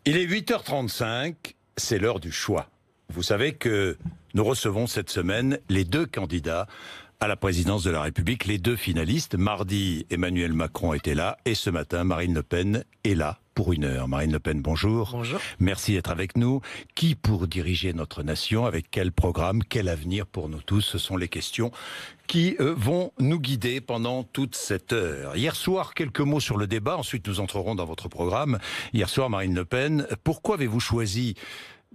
Il est 8h35, c'est l'heure du choix. Vous savez que nous recevons cette semaine les deux candidats à la présidence de la République, les deux finalistes. Mardi, Emmanuel Macron était là et ce matin, Marine Le Pen est là pour 1 heure. Marine Le Pen, bonjour. Bonjour. Merci d'être avec nous. Qui pour diriger notre nation? Avec quel programme? Quel avenir pour nous tous? Ce sont les questions qui vont nous guider pendant toute cette heure. Hier soir, quelques mots sur le débat. Ensuite, nous entrerons dans votre programme. Hier soir, Marine Le Pen, pourquoi avez-vous choisi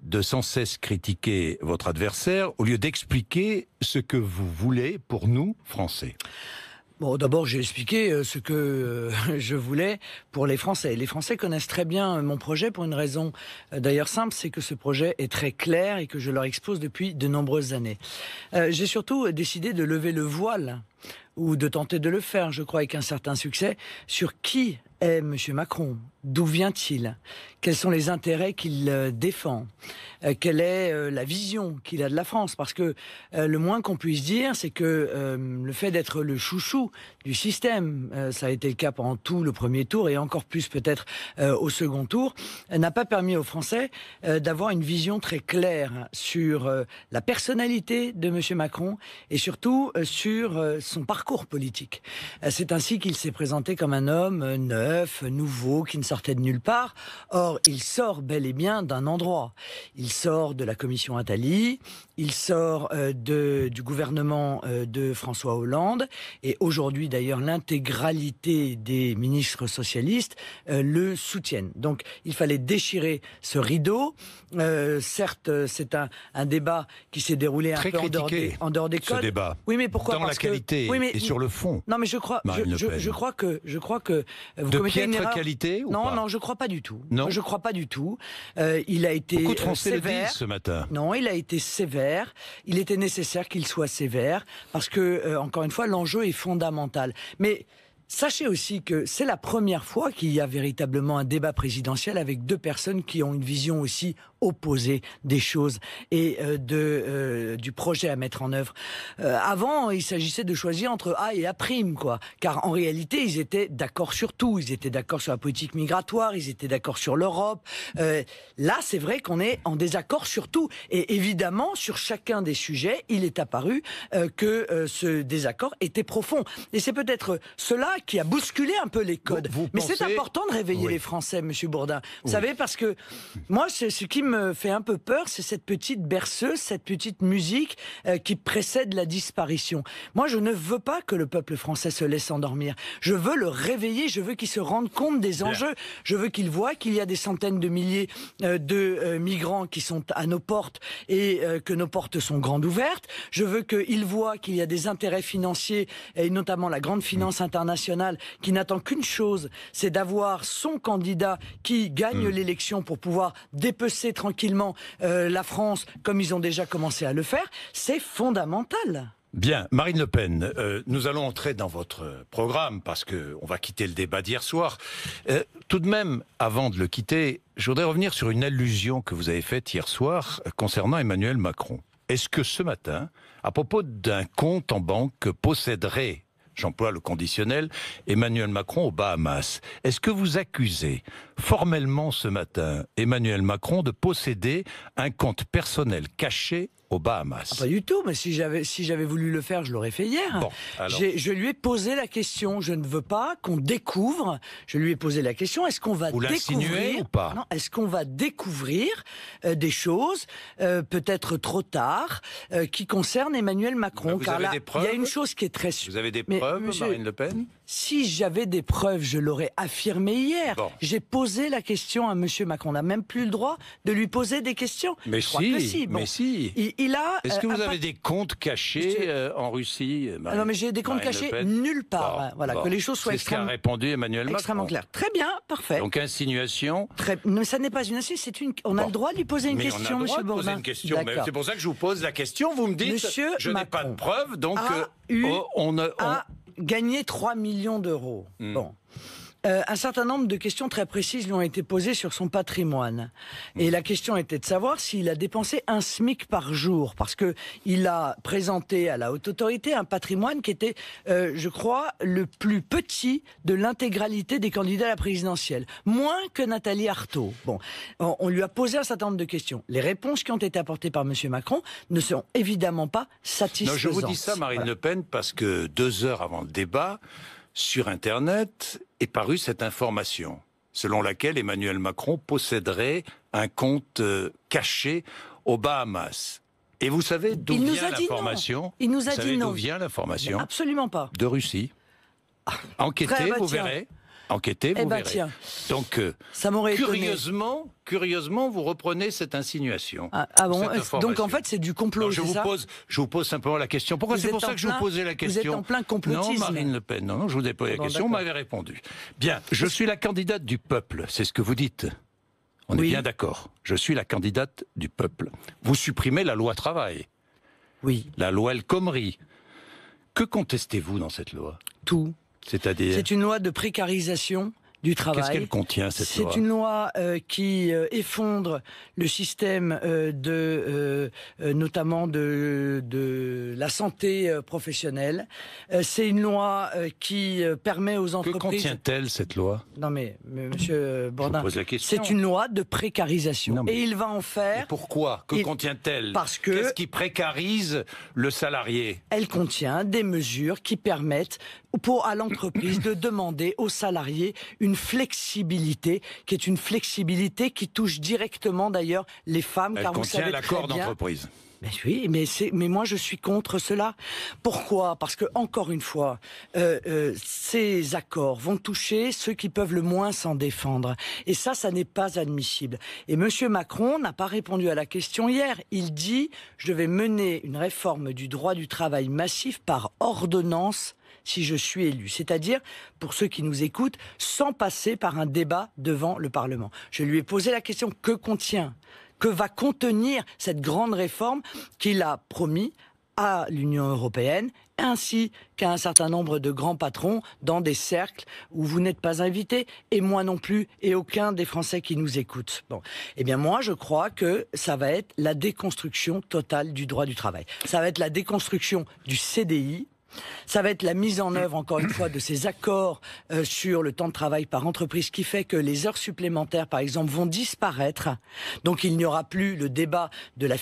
de sans cesse critiquer votre adversaire au lieu d'expliquer ce que vous voulez pour nous, Français? Bon, d'abord, j'ai expliqué ce que je voulais pour les Français. Les Français connaissent très bien mon projet pour une raison d'ailleurs simple, c'est que ce projet est très clair et que je leur expose depuis de nombreuses années. J'ai surtout décidé de lever le voile, ou de tenter de le faire, je crois, avec un certain succès, sur qui est M. Macron. D'où vient-il? Quels sont les intérêts qu'il défend? Quelle est la vision qu'il a de la France? Parce que le moins qu'on puisse dire, c'est que le fait d'être le chouchou du système, ça a été le cas pendant tout le premier tour et encore plus peut-être au second tour, n'a pas permis aux Français d'avoir une vision très claire sur la personnalité de M. Macron et surtout sur son parcours politique. C'est ainsi qu'il s'est présenté comme un homme neuf, nouveau, qui ne sortait de nulle part. Or, il sort bel et bien d'un endroit. Il sort de la commission Attali, il sort du gouvernement de François Hollande, et aujourd'hui d'ailleurs l'intégralité des ministres socialistes le soutiennent. Donc il fallait déchirer ce rideau. Certes, c'est un débat qui s'est déroulé très un peu en dehors des codes. Ce débat. Oui, mais pourquoi? Dans la qualité et sur le fond. Non, mais je crois que vous de commettez une piètre erreur. Qualité ou pas? Non, je crois pas du tout. Non, je crois pas du tout. Il a été beaucoup de Français sévère. le disent ce matin. Non, il a été sévère. Il était nécessaire qu'il soit sévère parce que, encore une fois, l'enjeu est fondamental. Mais sachez aussi que c'est la première fois qu'il y a véritablement un débat présidentiel avec deux personnes qui ont une vision aussi opposée des choses et du projet à mettre en œuvre. Avant, il s'agissait de choisir entre A et A', quoi. Car en réalité, ils étaient d'accord sur tout. Ils étaient d'accord sur la politique migratoire, ils étaient d'accord sur l'Europe. Là, c'est vrai qu'on est en désaccord sur tout. Et évidemment, sur chacun des sujets, il est apparu que ce désaccord était profond. Et c'est peut-être cela qui a bousculé un peu les codes. Mais c'est important de réveiller les Français, Monsieur Bourdin. Vous savez, parce que moi, ce qui me fait un peu peur, c'est cette petite berceuse, cette petite musique qui précède la disparition. Moi, je ne veux pas que le peuple français se laisse endormir. Je veux le réveiller, je veux qu'il se rende compte des enjeux. Je veux qu'il voit qu'il y a des centaines de milliers de migrants qui sont à nos portes et que nos portes sont grandes ouvertes. Je veux qu'il voit qu'il y a des intérêts financiers et notamment la grande finance internationale qui n'attend qu'une chose, c'est d'avoir son candidat qui gagne l'élection pour pouvoir dépecer tranquillement la France comme ils ont déjà commencé à le faire. C'est fondamental. Bien, Marine Le Pen, nous allons entrer dans votre programme parce que on va quitter le débat d'hier soir. Tout de même, avant de le quitter, je voudrais revenir sur une allusion que vous avez faite hier soir concernant Emmanuel Macron. Est-ce que ce matin, à propos d'un compte en banque que posséderait, j'emploie le conditionnel, Emmanuel Macron aux Bahamas, est-ce que vous accusez formellement ce matin Emmanuel Macron de posséder un compte personnel caché aux Bahamas? Pas du tout, mais si j'avais voulu le faire, je l'aurais fait hier. Bon, alors... Je lui ai posé la question, je ne veux pas qu'on découvre, je lui ai posé la question, est-ce qu'on va vous découvrir ou pas? Non, est-ce qu'on va découvrir des choses, peut-être trop tard, qui concernent Emmanuel Macron? Vous car avez là, des preuves? Il y a une chose qui est très... Vous avez des preuves, monsieur, Marine Le Pen? Si j'avais des preuves, je l'aurais affirmé hier. Bon. J'ai posé la question à Monsieur Macron. On n'a même plus le droit de lui poser des questions. Mais je crois que si. Bon. Mais si. Il a. Est-ce que vous avez des comptes cachés en Russie? Non, mais j'ai des comptes cachés nulle part. Bon, Voilà, que les choses soient c'est ce qu'a répondu Emmanuel Macron. Extrêmement claires. Très bien, parfait. Donc insinuation. Mais ça n'est pas une insinuation, c'est une. On a le droit de lui poser une question, Monsieur Bourdin. On a le droit de poser une question. Mais c'est pour ça que je vous pose la question. Vous me dites, Monsieur je n'ai pas de Macron preuves, donc a gagné 3 millions d'euros. Bon. Un certain nombre de questions très précises lui ont été posées sur son patrimoine. Et la question était de savoir s'il a dépensé un SMIC par jour, parce que il a présenté à la haute autorité un patrimoine qui était, je crois, le plus petit de l'intégralité des candidats à la présidentielle. Moins que Nathalie Arthaud. Bon, on lui a posé un certain nombre de questions. Les réponses qui ont été apportées par M. Macron ne sont évidemment pas satisfaisantes. Non, je vous dis ça, Marine Le Pen, parce que 2 heures avant le débat, sur Internet est parue cette information, selon laquelle Emmanuel Macron posséderait un compte caché aux Bahamas. Et vous savez d'où vient l'information? Il nous a dit non. Vous savez d'où vient l'information? Absolument pas. De Russie. Enquêtez, vous verrez. Enquêtez, vous verrez. Tiens. Donc, ça m'aurait curieusement, vous reprenez cette insinuation. Ah bon, donc en fait, c'est du complot, je vous pose simplement la question. Pourquoi c'est pour ça que je vous posais la question? Vous êtes en plein complotisme. Non, Marine Le Pen, non, je vous ai posé la question, vous m'avez répondu. Bien, je suis la candidate du peuple, c'est ce que vous dites. On est bien d'accord. Je suis la candidate du peuple. Vous supprimez la loi travail. Oui. La loi El Khomri. Que contestez-vous dans cette loi? Tout. C'est-à-dire? C'est une loi de précarisation du travail. Qu'est-ce qu'elle contient, cette loi? C'est une loi qui effondre le système notamment de la santé professionnelle. C'est une loi qui permet aux entreprises... Que contient-elle, cette loi? Non mais, monsieur Bourdin, je vous pose la question. C'est une loi de précarisation. Non, et il va en faire... Et pourquoi? Que contient-elle? Parce que... Qu'est-ce qui précarise le salarié? Elle contient des mesures qui permettent à l'entreprise de demander aux salariés une flexibilité, qui est une flexibilité qui touche directement d'ailleurs les femmes, car vous savez très bien... Elle contient l'accord d'entreprise. Mais oui, mais moi je suis contre cela. Pourquoi? Parce que encore une fois, ces accords vont toucher ceux qui peuvent le moins s'en défendre. Et ça n'est pas admissible. Et Monsieur Macron n'a pas répondu à la question hier. Il dit « Je vais mener une réforme du droit du travail massif par ordonnance » si je suis élu. C'est-à-dire, pour ceux qui nous écoutent, sans passer par un débat devant le Parlement. Je lui ai posé la question, que va contenir cette grande réforme qu'il a promis à l'Union européenne, ainsi qu'à un certain nombre de grands patrons dans des cercles où vous n'êtes pas invités, et moi non plus, et aucun des Français qui nous écoutent. Bon, eh bien moi je crois que ça va être la déconstruction totale du droit du travail. Ça va être la déconstruction du CDI, ça va être la mise en œuvre, encore une fois, de ces accords sur le temps de travail par entreprise qui fait que les heures supplémentaires, par exemple, vont disparaître. Donc il n'y aura plus le débat de la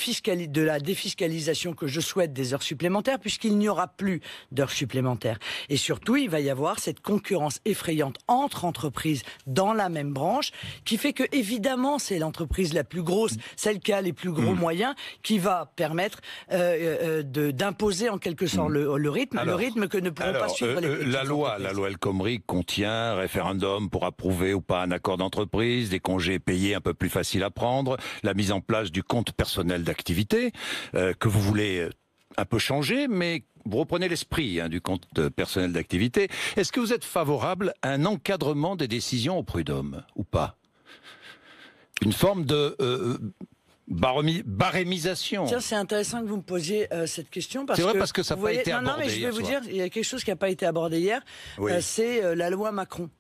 défiscalisation que je souhaite des heures supplémentaires, puisqu'il n'y aura plus d'heures supplémentaires. Et surtout, il va y avoir cette concurrence effrayante entre entreprises dans la même branche, qui fait que, évidemment, c'est l'entreprise la plus grosse, celle qui a les plus gros moyens, qui va permettre d'imposer en quelque sorte le rythme. Le rythme que ne pourront pas suivre les petites entreprises. La loi El Khomri contient référendum pour approuver ou pas un accord d'entreprise, des congés payés un peu plus faciles à prendre, la mise en place du compte personnel d'activité, que vous voulez un peu changer, mais vous reprenez l'esprit du compte personnel d'activité. Est-ce que vous êtes favorable à un encadrement des décisions au prud'homme, ou pas? Une forme de... barémisation. Tiens, c'est intéressant que vous me posiez cette question parce que ça n'a pas été abordé. Non, mais je vais vous dire, il y a quelque chose qui n'a pas été abordé hier. Oui. C'est la loi Macron.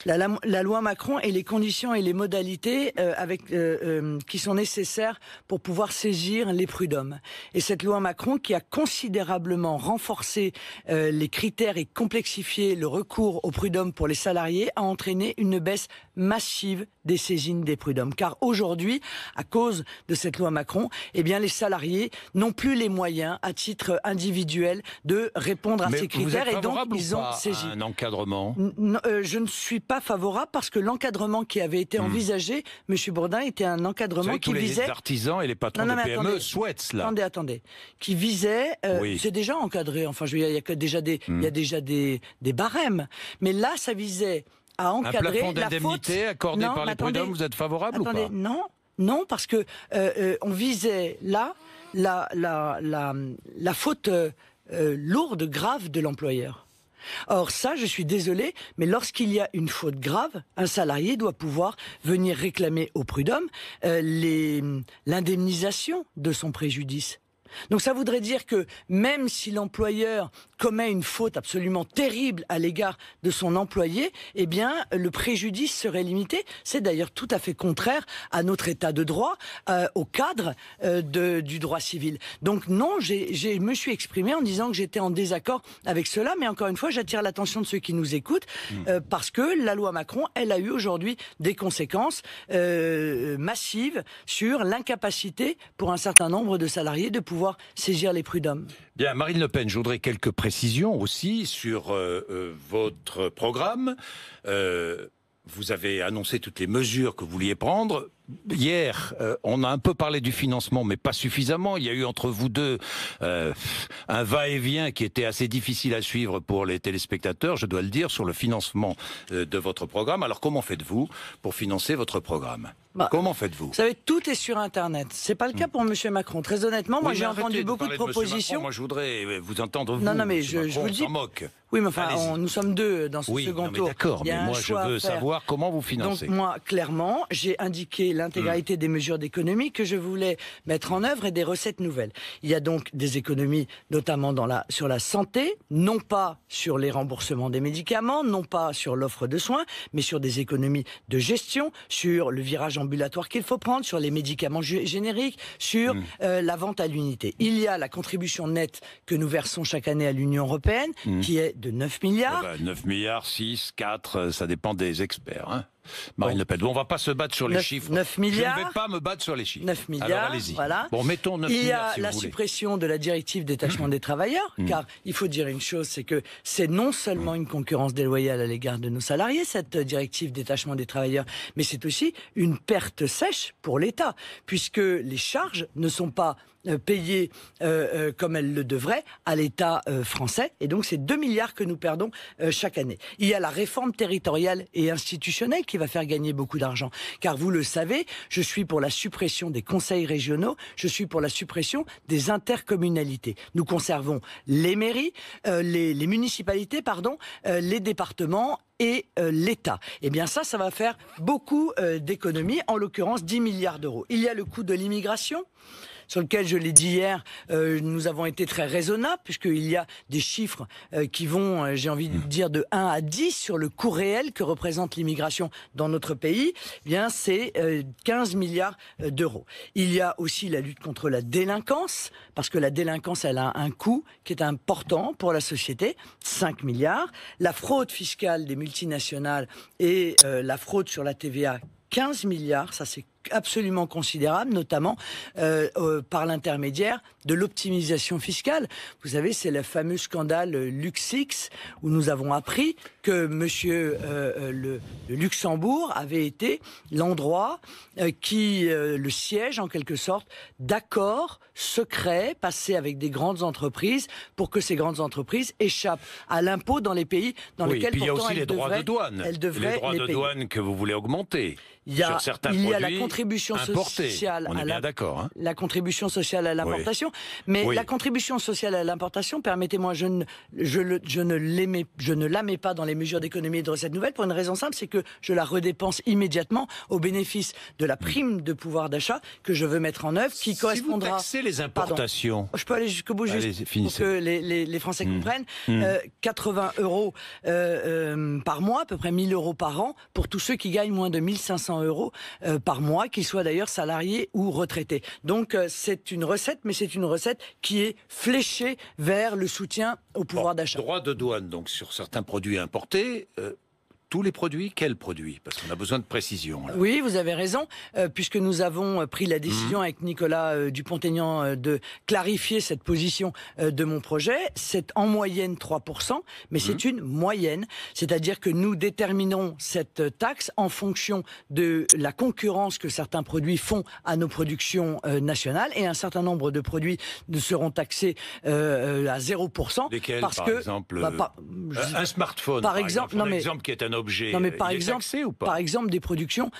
La loi Macron et les conditions et les modalités qui sont nécessaires pour pouvoir saisir les prud'hommes. Et cette loi Macron qui a considérablement renforcé les critères et complexifié le recours aux prud'hommes pour les salariés a entraîné une baisse massive des saisines des prud'hommes. Car aujourd'hui, à cause de cette loi Macron, eh bien les salariés n'ont plus les moyens à titre individuel de répondre à ces critères et donc ils ont saisi. Un encadrement? Je ne suis pas favorable parce que l'encadrement qui avait été envisagé, M. Bourdin, était un encadrement qui visait... Les artisans et les patrons de PME souhaitent cela. Attendez. Qui visait... C'est déjà encadré. Enfin, je veux dire, il y a déjà des barèmes. Mais là, ça visait à encadrer... Un plafond d'indemnité accordé par les prud'hommes, vous êtes favorable ou pas? Non, parce que on visait là la faute lourde, grave de l'employeur. Or ça, je suis désolé, mais lorsqu'il y a une faute grave, un salarié doit pouvoir venir réclamer au prud'homme l'indemnisation de son préjudice. Donc ça voudrait dire que même si l'employeur commet une faute absolument terrible à l'égard de son employé, eh bien, le préjudice serait limité. C'est d'ailleurs tout à fait contraire à notre état de droit, au cadre du droit civil. Donc non, je me suis exprimé en disant que j'étais en désaccord avec cela, mais encore une fois, j'attire l'attention de ceux qui nous écoutent, parce que la loi Macron, elle a eu aujourd'hui des conséquences massives sur l'incapacité pour un certain nombre de salariés de pouvoir saisir les prud'hommes. Bien, Marine Le Pen, je voudrais quelques précisions aussi sur votre programme. Vous avez annoncé toutes les mesures que vous vouliez prendre. Hier, on a un peu parlé du financement, mais pas suffisamment. Il y a eu entre vous deux un va-et-vient qui était assez difficile à suivre pour les téléspectateurs, je dois le dire, sur le financement de votre programme. Alors comment faites-vous pour financer votre programme ? Comment faites-vous ? Vous savez, tout est sur Internet. C'est pas le cas pour M. Macron. Très honnêtement, moi j'ai entendu beaucoup de propositions. Moi je voudrais vous entendre, vous. Non, mais je vous le dis. Moque. Oui, mais enfin, nous sommes deux dans ce second tour. D'accord, mais moi je veux savoir comment vous financez. Donc moi, clairement, j'ai indiqué l'intégralité des mesures d'économie que je voulais mettre en œuvre et des recettes nouvelles. Il y a donc des économies, notamment sur la santé, non pas sur les remboursements des médicaments, non pas sur l'offre de soins, mais sur des économies de gestion, sur le virage ambulatoire qu'il faut prendre, sur les médicaments génériques, sur la vente à l'unité. Il y a la contribution nette que nous versons chaque année à l'Union européenne, qui est de 9 milliards. 9 milliards, 6, 4, ça dépend des experts. Hein. Marine Le Pen, on ne va pas se battre sur les chiffres. 9 milliards. Je ne vais pas me battre sur les chiffres. 9 milliards, alors allez-y. Voilà. Bon, mettons 9 milliards. Il y a si la vous voulez. suppression de la directive détachement des travailleurs, car il faut dire une chose, c'est que c'est non seulement une concurrence déloyale à l'égard de nos salariés, cette directive détachement des travailleurs, mais c'est aussi une perte sèche pour l'État, puisque les charges ne sont pas payées comme elles le devraient à l'État français, et donc c'est 2 milliards que nous perdons chaque année. Il y a la réforme territoriale et institutionnelle qui va faire gagner beaucoup d'argent, car vous le savez, je suis pour la suppression des conseils régionaux, je suis pour la suppression des intercommunalités. Nous conservons les mairies, les municipalités, les départements et l'État. Eh bien ça va faire beaucoup d'économies, en l'occurrence 10 milliards d'euros. Il y a le coût de l'immigration, sur lequel, je l'ai dit hier, nous avons été très raisonnables, puisqu'il y a des chiffres qui vont, j'ai envie de dire, de 1 à 10 sur le coût réel que représente l'immigration dans notre pays. Eh bien, c'est 15 milliards d'euros. Il y a aussi la lutte contre la délinquance, parce que la délinquance, elle a un coût qui est important pour la société, 5 milliards. La fraude fiscale des multinationales et la fraude sur la TVA, 15 milliards, ça c'est absolument considérable, notamment par l'intermédiaire de l'optimisation fiscale. Vous savez, c'est le fameux scandale LuxLeaks, où nous avons appris que monsieur le Luxembourg avait été l'endroit le siège en quelque sorte d'accords secrets passés avec des grandes entreprises pour que ces grandes entreprises échappent à l'impôt dans les pays dans lesquels pourtant il y a aussi les droits de douane. Elles devraient les droits de payer. Douane que vous voulez augmenter. Il y a la contribution importés. sociale On est bien d'accord, hein. La contribution sociale à l'importation, mais la contribution sociale à l'importation, permettez-moi, je ne la mets pas dans les mesures d'économie et de recettes nouvelles pour une raison simple, c'est que je la redépense immédiatement au bénéfice de la prime de pouvoir d'achat que je veux mettre en œuvre, qui correspondra. Si vous taxez les importations, je peux aller jusqu'au bout, juste pour que les Français comprennent. 80 euros par mois, à peu près 1 000 euros par an, pour tous ceux qui gagnent moins de 1 500 euros par mois, qu'ils soient d'ailleurs salariés ou retraités. Donc c'est une recette, mais c'est une recette qui est fléchée vers le soutien au pouvoir d'achat. Droit de douane, donc sur certains produits importés. Tous les produits, quels produits? Parce qu'on a besoin de précision. Là. Oui, vous avez raison, puisque nous avons pris la décision avec Nicolas Dupont-Aignan de clarifier cette position de mon projet. C'est en moyenne 3%, mais c'est une moyenne. C'est-à-dire que nous déterminons cette taxe en fonction de la concurrence que certains produits font à nos productions nationales, et un certain nombre de produits seront taxés à 0%. Lesquels, parce par que, exemple un smartphone, par exemple, un exemple qui est un objet. Non, mais par exemple, taxé ou pas? Par exemple, des productions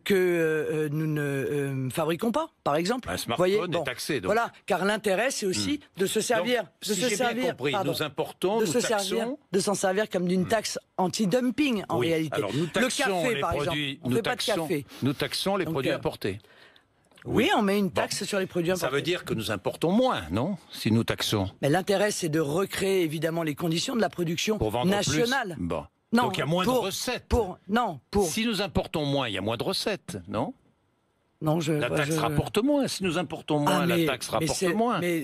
que nous ne fabriquons pas, par exemple. Un smartphone est taxé, donc. Voilà, car l'intérêt, c'est aussi de se servir, donc, si j'ai bien compris, nous importons, nous taxons, de s'en servir comme d'une taxe anti-dumping en réalité. Alors nous taxons le café, les par produits, exemple, on ne fait pas de café. Nous taxons les produits importés. Oui, on met une taxe sur les produits importés. Ça veut dire que nous importons moins, non? Si nous taxons. Mais l'intérêt, c'est de recréer évidemment les conditions de la production pour vendre nationale. Plus. Bon. Non, donc il y a moins de recettes. Si nous importons moins, il y a moins de recettes, non? Non, la taxe rapporte moins. Si nous importons moins, la taxe rapporte moins. Mais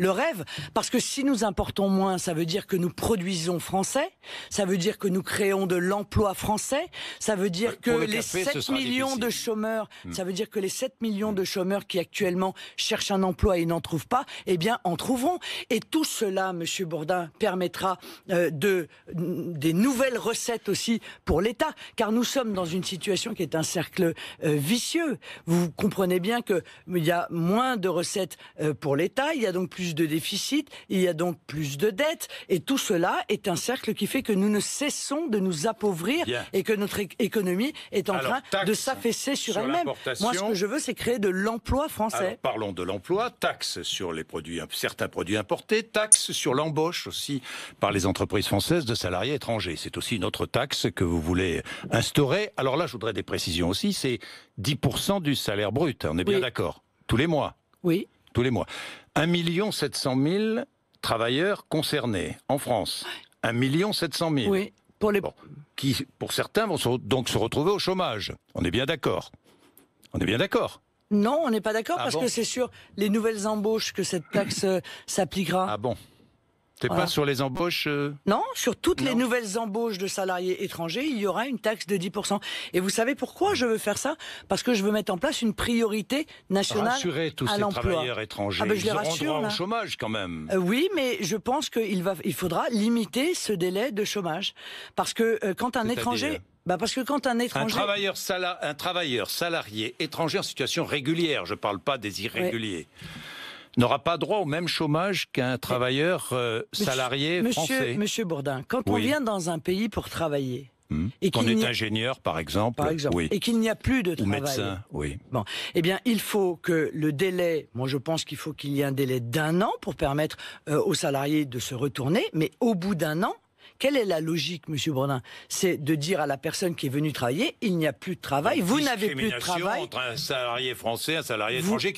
le rêve, parce que si nous importons moins, ça veut dire que nous produisons français, ça veut dire que nous créons de l'emploi français, ça veut dire que les 7 millions de chômeurs, ça veut dire que les 7 millions de chômeurs qui actuellement cherchent un emploi et n'en trouvent pas, eh bien en trouveront. Et tout cela, Monsieur Bourdin, permettra des nouvelles recettes aussi pour l'État, car nous sommes dans une situation qui est un cercle vicieux. Vous comprenez bien qu'il y a moins de recettes pour l'État, il y a donc plus de déficit, il y a donc plus de dettes, et tout cela est un cercle qui fait que nous ne cessons de nous appauvrir et que notre économie est en train de s'affaisser sur elle-même. Moi, ce que je veux, c'est créer de l'emploi français. Alors, parlons de l'emploi, taxe sur les produits, certains produits importés, taxe sur l'embauche aussi par les entreprises françaises de salariés étrangers. C'est aussi une autre taxe que vous voulez instaurer. Alors là, je voudrais des précisions aussi, c'est 10% du salaire brut, on est bien d'accord? Tous les mois? Oui. Tous les mois. 1 700 000 travailleurs concernés en France. 1 700 000. Oui. Qui, pour certains, vont donc se retrouver au chômage. On est bien d'accord. On est bien d'accord. Non, on n'est pas d'accord parce que c'est sur les nouvelles embauches que cette taxe s'appliquera. Ah bon? C'est pas sur les embauches Non, sur toutes les nouvelles embauches de salariés étrangers, il y aura une taxe de 10%. Et vous savez pourquoi je veux faire ça? Parce que je veux mettre en place une priorité nationale rassurer tous ces travailleurs étrangers. Je les auront rassure, droit au chômage quand même. Oui, mais je pense qu'il faudra limiter ce délai de chômage. Parce que quand un étranger... parce que quand un étranger... Un travailleur salarié étranger en situation régulière, je ne parle pas des irréguliers, n'aura pas droit au même chômage qu'un travailleur salarié français. Monsieur Bourdin, quand on vient dans un pays pour travailler... Et qu'on est ingénieur, par exemple, et qu'il n'y a plus de travail. Ou médecin, oui. Bon, eh bien, il faut que le délai, moi je pense qu'il faut qu'il y ait un délai d'1 an pour permettre aux salariés de se retourner, mais au bout d'1 an, quelle est la logique, Monsieur Bourdin? C'est de dire à la personne qui est venue travailler, il n'y a plus de travail, vous n'avez plus de travail. Entre un salarié français et un salarié étranger,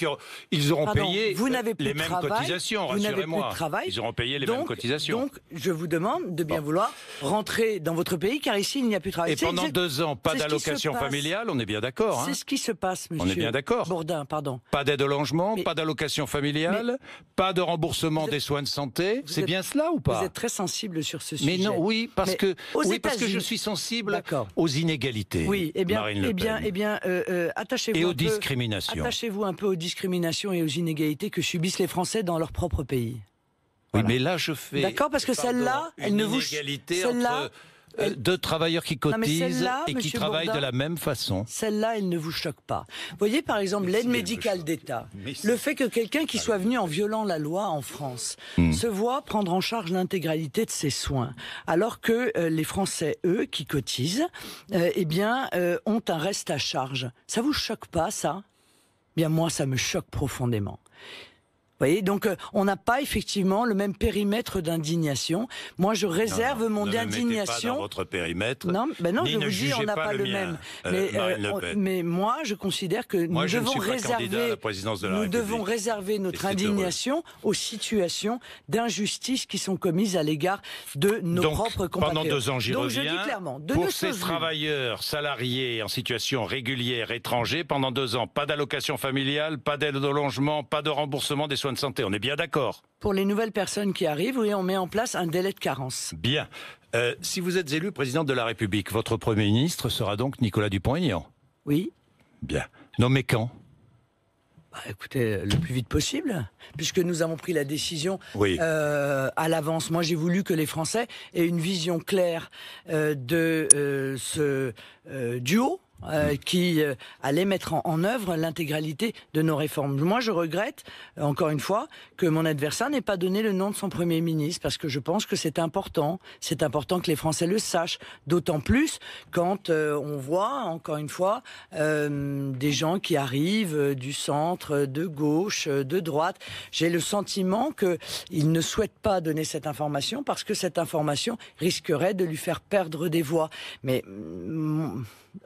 ils auront payé les mêmes cotisations, rassurez-moi. Ils auront payé les mêmes cotisations. Donc, je vous demande de bien vouloir rentrer dans votre pays, car ici, il n'y a plus de travail. Et pendant 2 ans, pas d'allocation familiale, on est bien d'accord. C'est ce qui se passe, Monsieur. On est bien d'accord. Bourdin, pardon. Pas d'aide au logement, pas d'allocation familiale, pas de remboursement des soins de santé. C'est bien cela ou pas? Vous êtes très sensible sur ce sujet. Mais non, oui, parce que je suis sensible aux inégalités. Oui, Marine Le Pen. Attachez-vous et aux discriminations. Attachez-vous un peu aux discriminations et aux inégalités que subissent les Français dans leur propre pays. Oui, mais là je fais. D'accord, parce que celle-là, elle ne vous. Inégalité entre deux travailleurs qui cotisent et qui travaillent Bourdin, de la même façon. Celle-là, elle ne vous choque pas. Vous voyez, par exemple, l'aide médicale d'État. Le fait que quelqu'un qui soit venu en violant la loi en France se voit prendre en charge l'intégralité de ses soins, alors que les Français, eux, qui cotisent, ont un reste à charge. Ça vous choque pas, ça? Bien, moi, ça me choque profondément. Vous voyez, donc on n'a pas effectivement le même périmètre d'indignation. Moi, je réserve mon indignation. Ne mettez pas dans votre périmètre. Non, je vous dis, on n'a pas le même. Mais moi, je considère que nous devons réserver notre indignation aux situations d'injustice qui sont commises à l'égard de nos propres compatriotes. Pendant 2 ans, j'y reviens. Je dis clairement, pour ces travailleurs salariés en situation régulière étrangers, pendant 2 ans, pas d'allocation familiale, pas d'aide au logement, pas de remboursement des soins de santé, on est bien d'accord? Pour les nouvelles personnes qui arrivent, oui, on met en place un délai de carence. Bien. Si vous êtes élu président de la République, votre Premier ministre sera donc Nicolas Dupont-Aignan? Oui. Bien. Nommé quand? Écoutez, le plus vite possible, puisque nous avons pris la décision à l'avance. Moi, j'ai voulu que les Français aient une vision claire de ce duo qui allait mettre en œuvre l'intégralité de nos réformes. Moi, je regrette, encore une fois, que mon adversaire n'ait pas donné le nom de son Premier ministre, parce que je pense que c'est important. C'est important que les Français le sachent, d'autant plus quand on voit, encore une fois, des gens qui arrivent du centre, de gauche, de droite. J'ai le sentiment qu'ils ne souhaitent pas donner cette information, parce que cette information risquerait de lui faire perdre des voix. Mais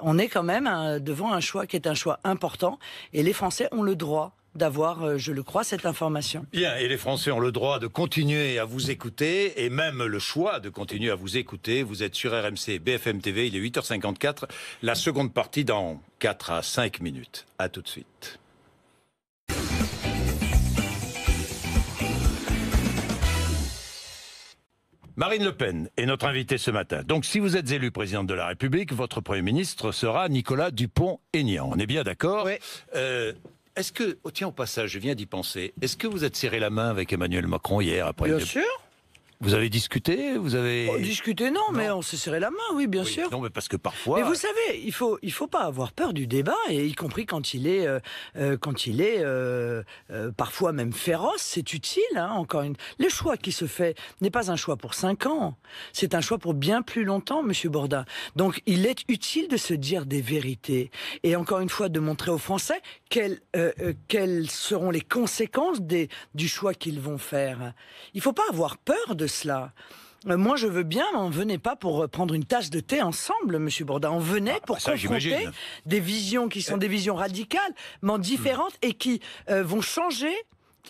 on est quand même devant un choix qui est un choix important. Et les Français ont le droit d'avoir, je le crois, cette information. Bien, et les Français ont le droit de continuer à vous écouter, et même le choix de continuer à vous écouter. Vous êtes sur RMC BFM TV, il est 8h54, la seconde partie dans 4 à 5 minutes. À tout de suite. Marine Le Pen est notre invitée ce matin. Donc si vous êtes élu présidente de la République, votre Premier ministre sera Nicolas Dupont-Aignan. On est bien d'accord? Oui. Est-ce que, tiens au passage, je viens d'y penser, est-ce que vous êtes serré la main avec Emmanuel Macron hier après? Bien sûr. Vous avez discuté? Vous avez... Discuter, non, mais on s'est serré la main, oui, bien sûr. Non, mais parce que parfois... Mais vous savez, il faut pas avoir peur du débat, et y compris quand il est parfois même féroce, c'est utile. Le choix qui se fait n'est pas un choix pour 5 ans, c'est un choix pour bien plus longtemps, Monsieur Bourdin. Donc il est utile de se dire des vérités, et encore une fois de montrer aux Français quelles seront les conséquences du choix qu'ils vont faire. Il faut pas avoir peur de cela. Moi, je veux bien, mais on venait pas pour prendre une tasse de thé ensemble, Monsieur Bourdin. On venait pour confronter des visions qui sont des visions radicalement différentes et qui vont changer,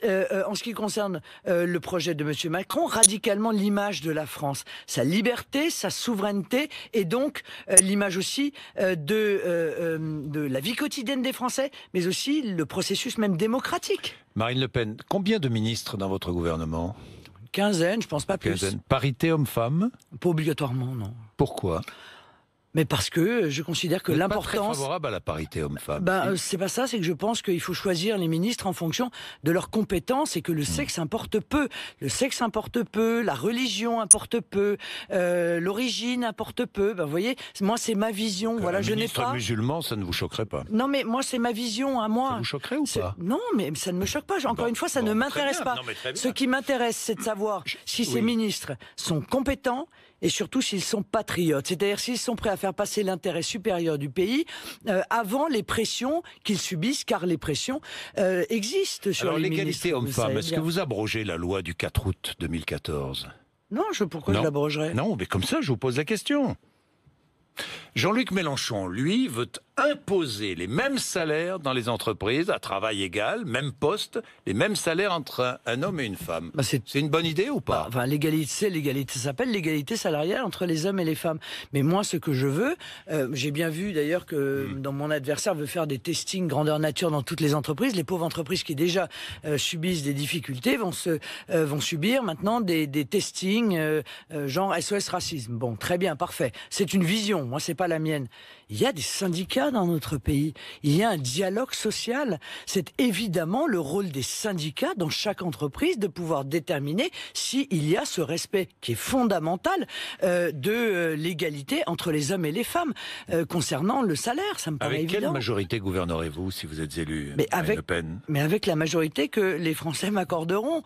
en ce qui concerne le projet de Monsieur Macron, radicalement l'image de la France, sa liberté, sa souveraineté, et donc l'image aussi de la vie quotidienne des Français, mais aussi le processus même démocratique. Marine Le Pen, combien de ministres dans votre gouvernement? Quinzaine, je pense pas plus. Quinzaine. Parité homme-femme? Pas obligatoirement, non. Pourquoi? Mais parce que je considère que l'importance... Pas très favorable à la parité homme-femme. C'est pas ça, c'est que je pense qu'il faut choisir les ministres en fonction de leurs compétences et que le sexe importe peu. Le sexe importe peu, la religion importe peu, l'origine importe peu. Vous voyez, moi c'est ma vision. Voilà, je n'ai pas... musulman, ça ne vous choquerait pas? Non, mais moi c'est ma vision à moi. Ça vous choquerait ou pas? Non, mais ça ne me choque pas. Encore une fois, ça ne m'intéresse pas. Ce qui m'intéresse, c'est de savoir si ces ministres sont compétents et surtout s'ils sont patriotes. C'est-à-dire s'ils sont prêts à faire passer l'intérêt supérieur du pays avant les pressions qu'ils subissent, car les pressions existent sur les ministres. L'égalité homme-femme, est-ce que vous abrogez la loi du 4 août 2014? Non, pourquoi je l'abrogerais? Non, mais comme ça, je vous pose la question. Jean-Luc Mélenchon, lui, veut imposer les mêmes salaires dans les entreprises, à travail égal, même poste, les mêmes salaires entre un homme et une femme. C'est une bonne idée ou pas? L'égalité, ça s'appelle l'égalité salariale entre les hommes et les femmes. Mais moi, ce que je veux, j'ai bien vu d'ailleurs que mon adversaire veut faire des testings grandeur nature dans toutes les entreprises. Les pauvres entreprises qui déjà subissent des difficultés vont subir maintenant des testings genre SOS racisme. Bon, très bien, parfait. C'est une vision. Moi, c'est pas la mienne. Il y a des syndicats dans notre pays. Il y a un dialogue social. C'est évidemment le rôle des syndicats dans chaque entreprise de pouvoir déterminer s'il y a ce respect qui est fondamental de l'égalité entre les hommes et les femmes concernant le salaire. Ça me paraît évident. Avec quelle majorité gouvernerez-vous si vous êtes élu, Marine Le Pen? Mais avec la majorité que les Français m'accorderont.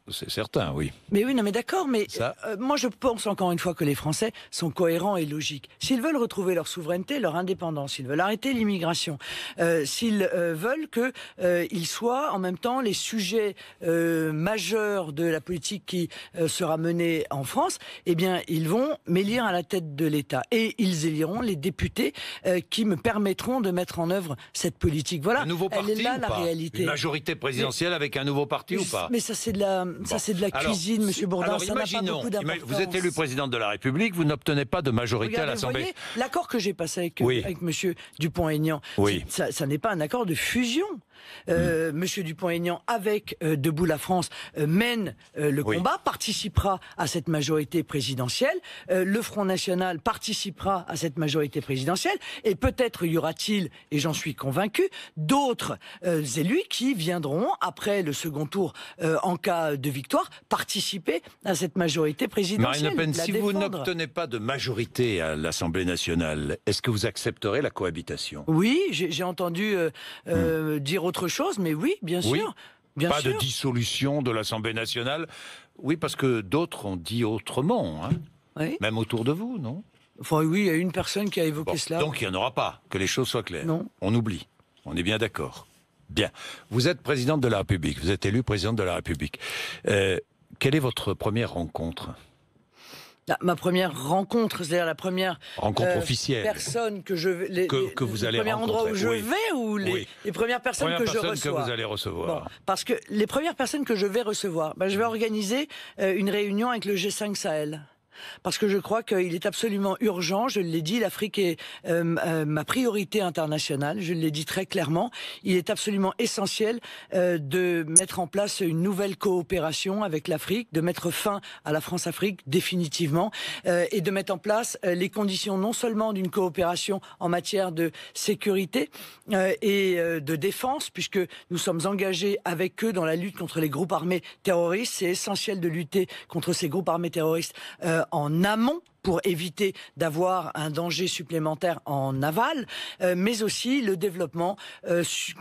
C'est certain, oui. Mais oui, non, mais d'accord. Mais moi, je pense encore une fois que les Français sont cohérents et logiques. S'ils veulent retrouver leur souveraineté, leur indépendance, s'ils veulent arrêter l'immigration, s'ils veulent qu'ils soient en même temps les sujets majeurs de la politique qui sera menée en France, eh bien, ils vont m'élire à la tête de l'État. Et ils éliront les députés qui me permettront de mettre en œuvre cette politique. Voilà, un nouveau parti, elle est là, la réalité. Une majorité présidentielle avec un nouveau parti ou pas? Mais ça, c'est de la cuisine, Monsieur Bourdin. Ça n'a pas beaucoup d'importance. Vous êtes élu président de la République, vous n'obtenez pas de majorité à l'Assemblée. Vous voyez, l'accord que j'ai passé avec Monsieur Dupont-Aignan, ça n'est pas un accord de fusion. Monsieur Dupont-Aignan, avec Debout la France, mène le combat, participera à cette majorité présidentielle. Le Front National participera à cette majorité présidentielle. Et peut-être y aura-t-il, et j'en suis convaincu, d'autres élus qui viendront, après le second tour, en cas de victoire, participer à cette majorité présidentielle. Marine Le Pen, si vous n'obtenez pas de majorité à l'Assemblée nationale, est-ce que vous accepterez la cohabitation? Oui, j'ai entendu dire autre chose, mais oui, bien sûr. Pas de dissolution de l'Assemblée nationale? Oui, parce que d'autres ont dit autrement, même autour de vous, non? Enfin oui, il y a une personne qui a évoqué cela. Donc il n'y en aura pas, que les choses soient claires. Non. On oublie, on est bien d'accord. Bien, vous êtes présidente de la République, vous êtes élue présidente de la République. Quelle est votre première rencontre? Ma première rencontre, c'est-à-dire la première rencontre officielle, personne que que vous allez rencontrer. Endroit où je oui. vais ou les premières personnes que je reçois. Que vous allez recevoir. Bon, parce que les premières personnes que je vais recevoir, je vais organiser une réunion avec le G5 Sahel. Parce que je crois qu'il est absolument urgent, je l'ai dit, l'Afrique est ma priorité internationale, je l'ai dit très clairement, il est absolument essentiel de mettre en place une nouvelle coopération avec l'Afrique, de mettre fin à la France-Afrique définitivement, et de mettre en place les conditions non seulement d'une coopération en matière de sécurité et de défense, puisque nous sommes engagés avec eux dans la lutte contre les groupes armés terroristes, c'est essentiel de lutter contre ces groupes armés terroristes en amont pour éviter d'avoir un danger supplémentaire en aval, mais aussi le développement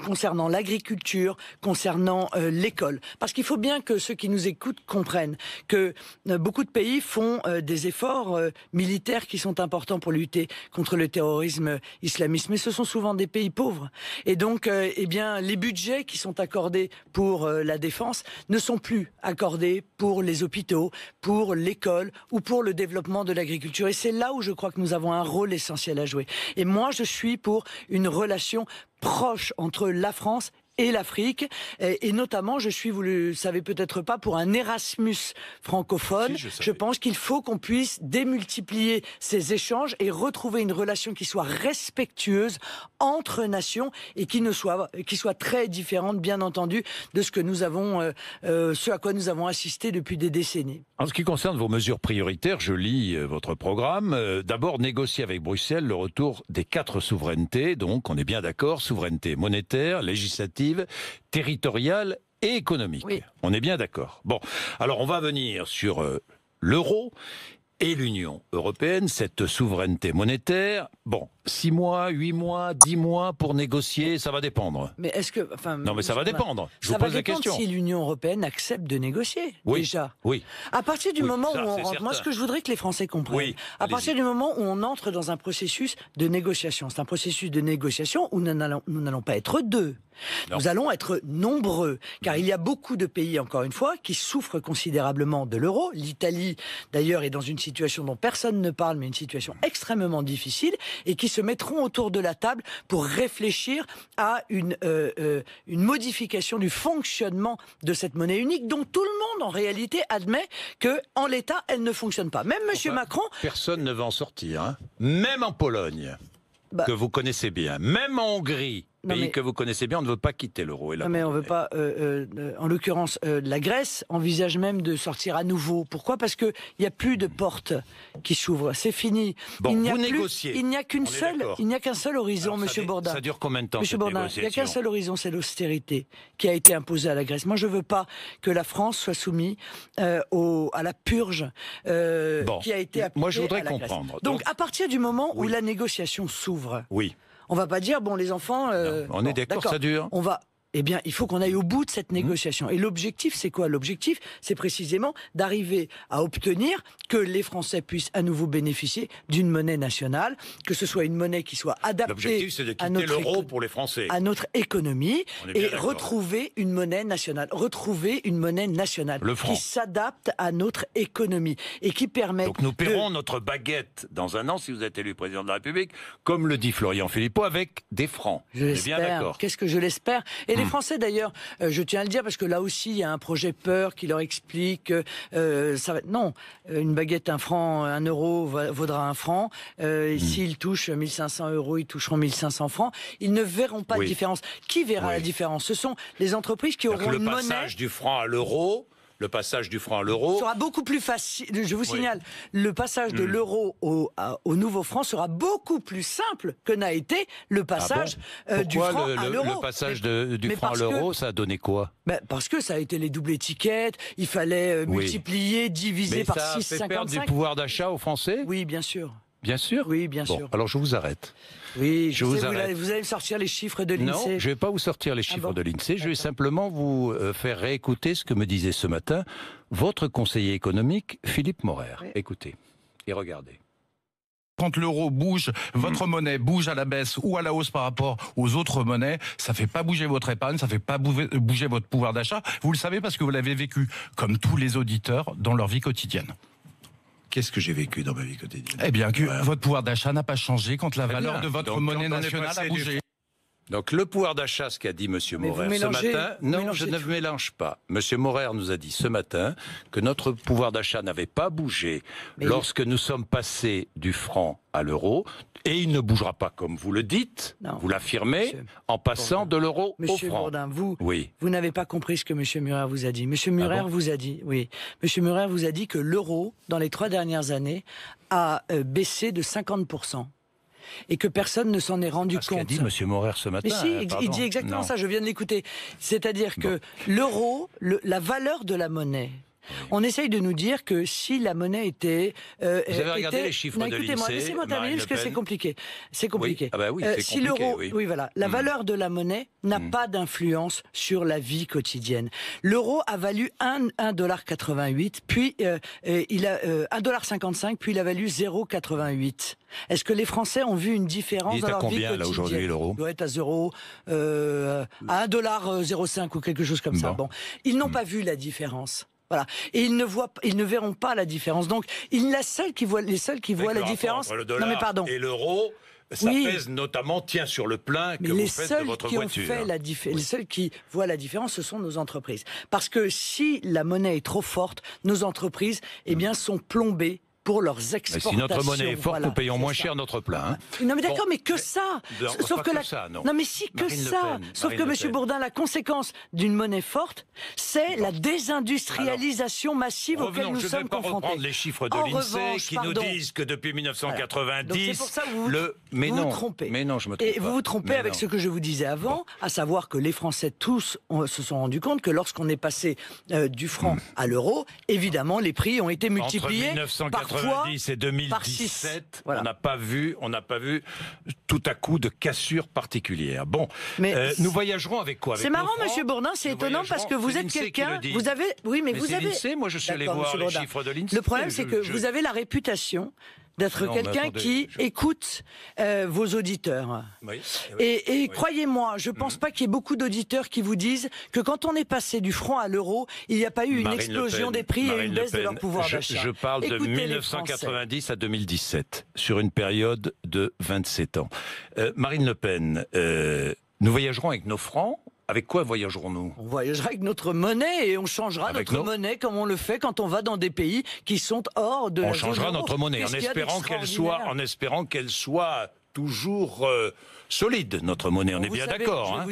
concernant l'agriculture, concernant l'école. Parce qu'il faut bien que ceux qui nous écoutent comprennent que beaucoup de pays font des efforts militaires qui sont importants pour lutter contre le terrorisme islamiste, mais ce sont souvent des pays pauvres. Et donc, les budgets qui sont accordés pour la défense ne sont plus accordés pour les hôpitaux, pour l'école ou pour le développement de l'agriculture. Et c'est là où je crois que nous avons un rôle essentiel à jouer. Et moi, je suis pour une relation proche entre la France et l'Afrique, et notamment, je suis, vous le savez peut-être pas, pour un Erasmus francophone. Si, je pense qu'il faut qu'on puisse démultiplier ces échanges et retrouver une relation qui soit respectueuse entre nations et qui soit très différente, bien entendu, de ce que nous avons, ce à quoi nous avons assisté depuis des décennies. En ce qui concerne vos mesures prioritaires, je lis votre programme. D'abord, négocier avec Bruxelles le retour des 4 souverainetés. Donc, on est bien d'accord, souveraineté monétaire, législative, territoriale et économique. Oui. On est bien d'accord. Bon, alors on va venir sur l'euro et l'Union européenne, cette souveraineté monétaire. Bon, 6 mois, 8 mois, 10 mois pour négocier, ça va dépendre. Mais est-ce que... non, mais ça va dépendre. Je vous pose la question. Si l'Union européenne accepte de négocier, déjà. Oui. À partir du moment où on rentre... Moi, ce que je voudrais que les Français comprennent, à partir du moment où on entre dans un processus de négociation, c'est un processus de négociation où nous n'allons pas être 2. Non. Nous allons être nombreux, car il y a beaucoup de pays, encore une fois, qui souffrent considérablement de l'euro. L'Italie, d'ailleurs, est dans une situation dont personne ne parle, mais une situation extrêmement difficile, et qui se mettront autour de la table pour réfléchir à une modification du fonctionnement de cette monnaie unique, dont tout le monde, en réalité, admet que, en l'état, elle ne fonctionne pas. Même M. Macron... Personne ne va en sortir, hein. Même en Pologne, que vous connaissez bien, même en Hongrie, pays que vous connaissez bien, on ne veut pas quitter l'euro. Non, mais on ne veut pas. En l'occurrence, la Grèce envisage même de sortir à nouveau. Pourquoi ? Parce qu'il n'y a plus de porte qui s'ouvre. C'est fini. Bon, vous négociez. Il n'y a qu'un seul horizon, Monsieur Bourdin. Ça dure combien de temps, Monsieur Bourdin, il n'y a qu'un seul horizon, c'est l'austérité qui a été imposée à la Grèce. Moi, je ne veux pas que la France soit soumise à la purge qui a été appliquée. Moi, je voudrais à la Grèce. comprendre. Donc, à partir du moment où la négociation s'ouvre. Oui. On va pas dire, bon, les enfants... on est d'accord, ça dure. Eh bien, il faut qu'on aille au bout de cette négociation. Et l'objectif, c'est quoi ? L'objectif, c'est précisément d'arriver à obtenir que les Français puissent à nouveau bénéficier d'une monnaie nationale, que ce soit une monnaie qui soit adaptée l'objectif, c'est de quitter l'euro pour les Français, à notre économie, et retrouver une monnaie nationale. Retrouver une monnaie nationale qui s'adapte à notre économie et qui permet... Donc nous paierons notre baguette dans un an, si vous êtes élu président de la République, comme le dit Florian Philippot, avec des francs. Je l'espère. Qu'est-ce que je l'espère ? Et les Français, d'ailleurs, je tiens à le dire, parce que là aussi, il y a un projet peur qui leur explique non, une baguette, 1 franc, 1 euro vaudra 1 franc. S'ils touchent 1 500 euros, ils toucheront 1 500 francs. Ils ne verront pas de différence. Qui verra la différence ? Ce sont les entreprises qui auront une monnaie... Le passage du franc à l'euro... Le passage du franc à l'euro sera beaucoup plus facile. Je vous signale, le passage de l'euro au nouveau franc sera beaucoup plus simple que n'a été le passage du franc à l'euro. Le passage du franc à l'euro, ça a donné quoi ? Parce que ça a été les doubles étiquettes, il fallait multiplier, diviser par 6,55. Mais ça a fait perdre du pouvoir d'achat aux Français ? Oui, bien sûr. Bien sûr. Oui, bien sûr. Alors je vous arrête. Oui, vous allez me sortir les chiffres de l'INSEE. Non, je ne vais pas vous sortir les chiffres de l'INSEE. Je vais simplement vous faire réécouter ce que me disait ce matin votre conseiller économique, Philippe Maurer. Oui. Écoutez et regardez. Quand l'euro bouge, votre monnaie bouge à la baisse ou à la hausse par rapport aux autres monnaies, ça fait pas bouger votre épargne, ça fait pas bouger votre pouvoir d'achat. Vous le savez parce que vous l'avez vécu, comme tous les auditeurs, dans leur vie quotidienne. Qu'est-ce que j'ai vécu dans ma vie quotidienne? Eh bien, que votre pouvoir d'achat n'a pas changé quand la valeur de votre Donc, monnaie quand on est nationale passé a bougé. Donc le pouvoir d'achat, ce qu'a dit M. Morer ce matin, non, je ne mélange pas. M. Morer nous a dit ce matin que notre pouvoir d'achat n'avait pas bougé lorsque nous sommes passés du franc à l'euro, et il ne bougera pas comme vous le dites, vous l'affirmez, en passant de l'euro au franc. Monsieur Bourdin, vous n'avez pas compris ce que M. Murer vous a dit. M. Murer vous a dit, M. Murer vous a dit que l'euro, dans les 3 dernières années, a baissé de 50%. Et que personne ne s'en est rendu compte. Ce qu'a dit M. Morer ce matin. Mais si, il dit exactement ça, je viens de l'écouter. C'est-à-dire que l'euro, la valeur de la monnaie, on essaye de nous dire que si la monnaie était... Vous avez regardé les chiffres de l'INSEE, laissez-moi terminer parce que c'est compliqué. C'est compliqué. Oui. Ah bah oui, c'est si l'euro, voilà, la valeur de la monnaie n'a pas d'influence sur la vie quotidienne. L'euro a valu 1,88 $, puis il a 1,55 $, puis il a valu 0,88 $. Est-ce que les Français ont vu une différence dans leur vie quotidienne? Il est à combien là aujourd'hui l'euro? Il doit être à 1,05 $ ou quelque chose comme ça. Bon, ils n'ont pas vu la différence. Voilà. Et ils ne verront pas la différence. Donc, les seuls qui voient la différence. Le dollar et l'euro, ça pèse notamment, sur le plein que vous faites de votre voiture. Les seuls qui voient la différence, ce sont nos entreprises. Parce que si la monnaie est trop forte, nos entreprises, sont plombées pour leurs exportations. Mais si notre monnaie est forte, nous payons moins cher notre plein. Non mais d'accord, mais que ça. Sauf que non. Non mais si que ça. Sauf que M. Bourdin, la conséquence d'une monnaie forte, c'est la désindustrialisation massive auquel nous sommes confrontés. Je ne vais pas reprendre les chiffres de l'INSEE qui nous disent que depuis 1990, c'est pour ça que vous vous trompez. Mais non, je me trompe pas. Et vous vous trompez avec ce que je vous disais avant, à savoir que les Français tous se sont rendus compte que lorsqu'on est passé du franc à l'euro, évidemment, les prix ont été multipliés. Entre 1990 et 2017, on n'a pas vu tout à coup de cassure particulière. Bon, nous voyagerons avec quoi? C'est marrant, Monsieur Bourdin, c'est étonnant parce que vous êtes quelqu'un. Vous avez, l'INSEE, moi je suis allé voir les chiffres de l'INSEE. Le problème, c'est que vous avez la réputation d'être quelqu'un qui écoute vos auditeurs. Et croyez-moi, je ne pense pas qu'il y ait beaucoup d'auditeurs qui vous disent que quand on est passé du franc à l'euro, il n'y a pas eu une explosion des prix et une baisse de leur pouvoir d'achat. Je parle de 1990 à 2017, sur une période de 27 ans. Marine Le Pen, nous voyagerons avec nos francs. Avec quoi voyagerons-nous? On voyagera avec notre monnaie et on changera notre monnaie comme on le fait quand on va dans des pays qui sont hors de la zone euro. On changera notre monnaie en espérant qu'elle soit toujours solide, notre monnaie. On est bien d'accord.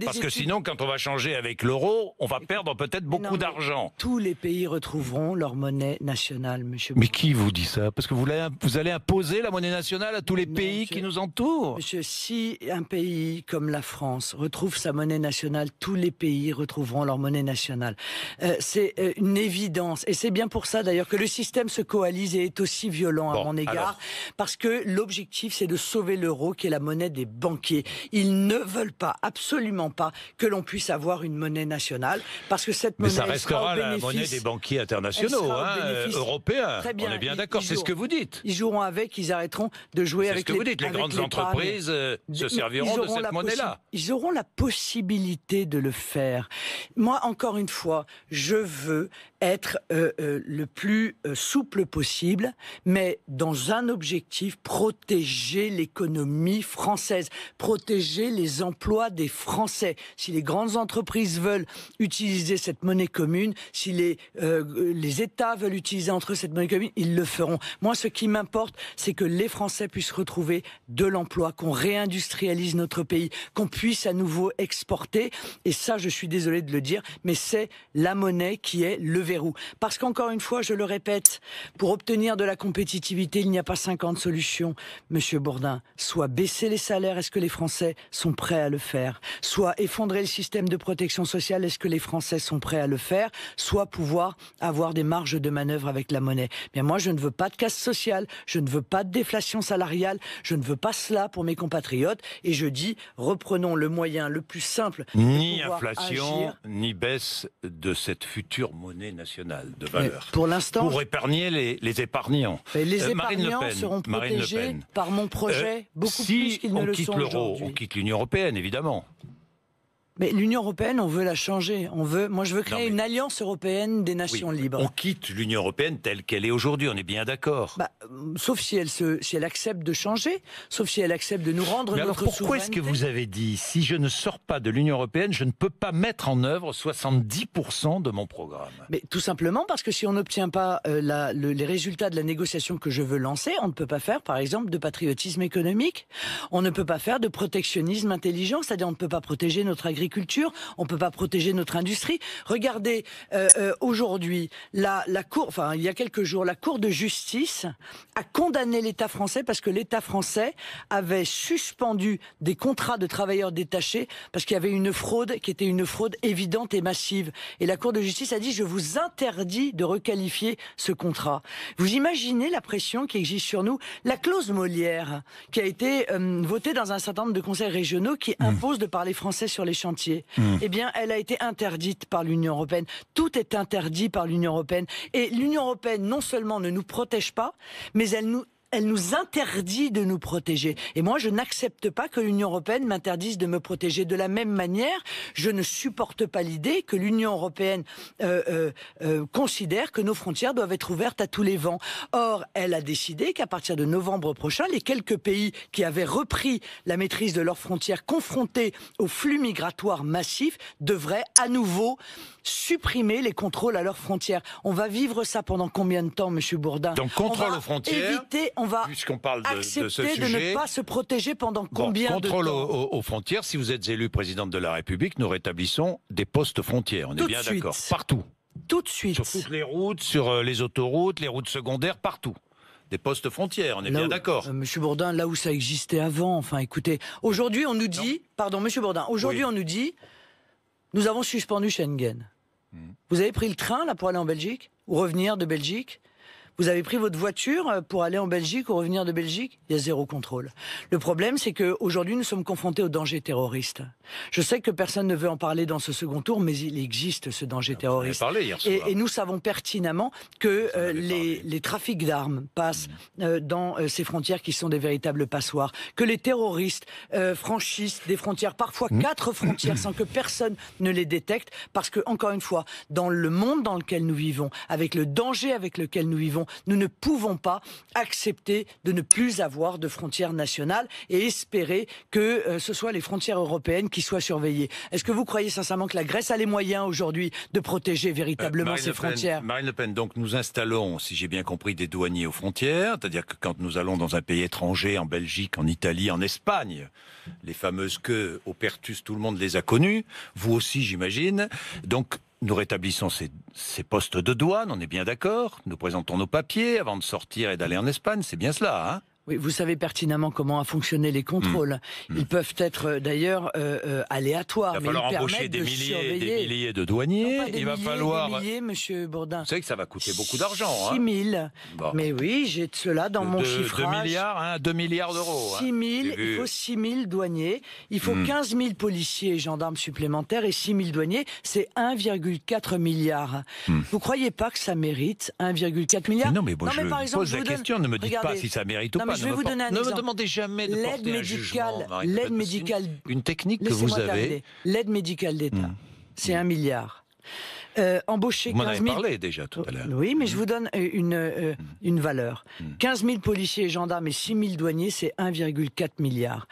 Parce que sinon, quand on va changer avec l'euro, on va perdre peut-être beaucoup d'argent. Tous les pays retrouveront leur monnaie nationale, monsieur. Mais qui vous dit ça? Parce que vous allez imposer la monnaie nationale à tous les pays qui nous entourent. Monsieur, si un pays comme la France retrouve sa monnaie nationale, tous les pays retrouveront leur monnaie nationale. C'est une évidence. Et c'est bien pour ça, d'ailleurs, que le système se coalise et est aussi violent à mon égard. Parce que l'objectif, c'est de sauver l'euro, qui est la monnaie des banquiers. Ils ne veulent pas, absolument pas, que l'on puisse avoir une monnaie nationale, parce que cette monnaie, ça restera la monnaie des banquiers internationaux, européens. On est bien d'accord, c'est ce que vous dites. Ils joueront avec, ils arrêteront de jouer avec les... C'est ce que vous dites, les grandes entreprises se serviront de cette monnaie-là. Ils auront la possibilité de le faire. Moi, encore une fois, je veux être le plus souple possible, mais dans un objectif, protéger l'économie française, protéger les emplois des Français. Si les grandes entreprises veulent utiliser cette monnaie commune, si les États veulent utiliser entre eux cette monnaie commune, ils le feront. Moi, ce qui m'importe, c'est que les Français puissent retrouver de l'emploi, qu'on réindustrialise notre pays, qu'on puisse à nouveau exporter. Et ça, je suis désolé de le dire, mais c'est la monnaie qui est le verrou. Parce qu'encore une fois, je le répète, pour obtenir de la compétitivité, il n'y a pas 50 solutions, Monsieur Bourdin. Soit baisser les salaires, est-ce que les Français sont prêts à le faire? Soit effondrer le système de protection sociale, est-ce que les Français sont prêts à le faire? Soit pouvoir avoir des marges de manœuvre avec la monnaie. Mais moi, je ne veux pas de casse sociale, je ne veux pas de déflation salariale, je ne veux pas cela pour mes compatriotes. Et je dis, reprenons le moyen le plus simple. Ni inflation, ni baisse de cette future monnaie nationale de valeur. Pour l'instant, pour épargner les épargnants. Les épargnants seront protégés par mon projet beaucoup plus qu'ils ne le sont aujourd'hui. On quitte l'Union européenne, évidemment. Mais l'Union européenne, on veut la changer. Moi, je veux créer une alliance européenne des nations libres. On quitte l'Union européenne telle qu'elle est aujourd'hui, on est bien d'accord. Sauf si elle accepte de changer, sauf si elle accepte de nous rendre Mais notre alors pourquoi est-ce que vous avez dit, si je ne sors pas de l'Union européenne, je ne peux pas mettre en œuvre 70% de mon programme? Mais tout simplement parce que si on n'obtient pas les résultats de la négociation que je veux lancer, on ne peut pas faire, par exemple, de patriotisme économique. On ne peut pas faire de protectionnisme intelligent, c'est-à-dire on ne peut pas protéger notre agriculture, on ne peut pas protéger notre industrie. Regardez, aujourd'hui, il y a quelques jours, la Cour de justice a condamné l'État français parce que l'État français avait suspendu des contrats de travailleurs détachés parce qu'il y avait une fraude qui était une fraude évidente et massive. Et la Cour de justice a dit, je vous interdis de requalifier ce contrat. Vous imaginez la pression qui existe sur nous? La clause Molière, qui a été votée dans un certain nombre de conseils régionaux qui impose de parler français sur les chantiers. Eh bien, elle a été interdite par l'Union européenne. Tout est interdit par l'Union européenne. Et l'Union européenne, non seulement ne nous protège pas, mais elle nous interdit de nous protéger. Et moi, je n'accepte pas que l'Union européenne m'interdise de me protéger. De la même manière, je ne supporte pas l'idée que l'Union européenne considère que nos frontières doivent être ouvertes à tous les vents. Or, elle a décidé qu'à partir de novembre prochain, les quelques pays qui avaient repris la maîtrise de leurs frontières confrontés aux flux migratoires massifs devraient à nouveau supprimer les contrôles à leurs frontières. On va vivre ça pendant combien de temps, Monsieur Bourdin? Donc contrôle aux frontières. On va puisqu'on parle de ce accepter de sujet, ne pas se protéger pendant combien de temps? Contrôle aux frontières. Si vous êtes élu présidente de la République, nous rétablissons des postes frontières. On est bien d'accord. Partout. Tout de suite. Sur toutes les routes, sur les autoroutes, les routes secondaires, partout. Des postes frontières, on est bien d'accord. Monsieur Bourdin, là où ça existait avant, enfin écoutez, aujourd'hui on nous dit, Monsieur Bourdin, aujourd'hui on nous dit, nous avons suspendu Schengen. Vous avez pris le train là pour aller en Belgique ou revenir de Belgique? Vous avez pris votre voiture pour aller en Belgique ou revenir de Belgique? Il y a zéro contrôle. Le problème, c'est qu'aujourd'hui, nous sommes confrontés au danger terroriste. Je sais que personne ne veut en parler dans ce second tour, mais il existe ce danger terroriste. Vous en avez parlé hier soir. Et nous savons pertinemment que les trafics d'armes passent dans ces frontières qui sont des véritables passoires. Que les terroristes franchissent des frontières, parfois 4 frontières, sans que personne ne les détecte. Parce que, encore une fois, dans le monde dans lequel nous vivons, avec le danger avec lequel nous vivons, nous ne pouvons pas accepter de ne plus avoir de frontières nationales et espérer que ce soit les frontières européennes qui soient surveillées. Est-ce que vous croyez sincèrement que la Grèce a les moyens aujourd'hui de protéger véritablement ses frontières? Marine Le Pen, donc nous installons, si j'ai bien compris, des douaniers aux frontières, c'est-à-dire que quand nous allons dans un pays étranger, en Belgique, en Italie, en Espagne, les fameuses queues au Pertus, tout le monde les a connues, vous aussi j'imagine, donc nous rétablissons ces postes de douane, on est bien d'accord. Nous présentons nos papiers avant de sortir et d'aller en Espagne, c'est bien cela, hein? Oui, vous savez pertinemment comment a fonctionné les contrôles. Ils peuvent être d'ailleurs aléatoires, mais ils permettent de surveiller. Des milliers de douaniers. Non, pas des Il va milliers, falloir. Des milliers, Monsieur Bourdin. Vous savez que ça va coûter beaucoup d'argent. 6 000. Bon. Mais oui, j'ai de cela dans mon chiffrage. 2 milliards, 2 milliards d'euros. 6 000, il faut 6 000 douaniers. Il faut 15 000 policiers et gendarmes supplémentaires et 6 000 douaniers. C'est 1,4 milliard. Vous croyez pas que ça mérite 1,4 milliard? Non, mais moi je par exemple, pose la question. Ne me dites pas si ça mérite ou pas. Je vais vous donner un exemple. Ne me demandez jamais de porter un jugement, Marine Le Pen. L'aide médicale. Une technique que vous avez. L'aide médicale d'État, c'est 1 milliard. Embaucher 15 000... Vous m'en avez parlé déjà tout à l'heure. Oui, mais je vous donne une valeur. 15 000 policiers et gendarmes et 6 000 douaniers, c'est 1,4 milliard.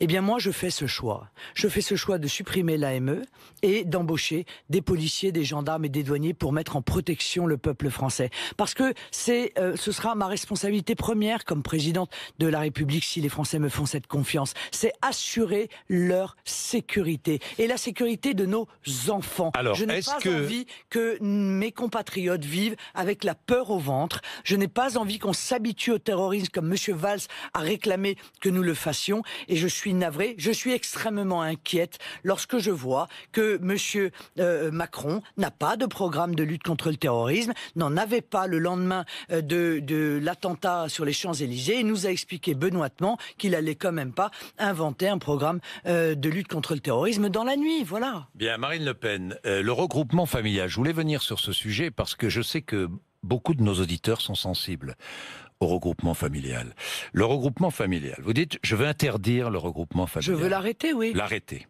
Eh bien moi, je fais ce choix. Je fais ce choix de supprimer l'AME et d'embaucher des policiers, des gendarmes et des douaniers pour mettre en protection le peuple français. Parce que ce sera ma responsabilité première comme présidente de la République si les Français me font cette confiance. C'est assurer leur sécurité et la sécurité de nos enfants. Alors, je n'ai pas envie que mes compatriotes vivent avec la peur au ventre. Je n'ai pas envie qu'on s'habitue au terrorisme comme M. Valls a réclamé que nous le fassions. Et je suis navrée, je suis extrêmement inquiète lorsque je vois que M. Macron n'a pas de programme de lutte contre le terrorisme, n'en avait pas le lendemain de l'attentat sur les Champs-Élysées et nous a expliqué benoîtement qu'il allait quand même pas inventer un programme de lutte contre le terrorisme dans la nuit, voilà. Bien, Marine Le Pen, le regroupement familial, je voulais venir sur ce sujet parce que je sais que beaucoup de nos auditeurs sont sensibles. au regroupement familial. Le regroupement familial, vous dites, je veux interdire le regroupement familial. Je veux l'arrêter, oui. L'arrêter.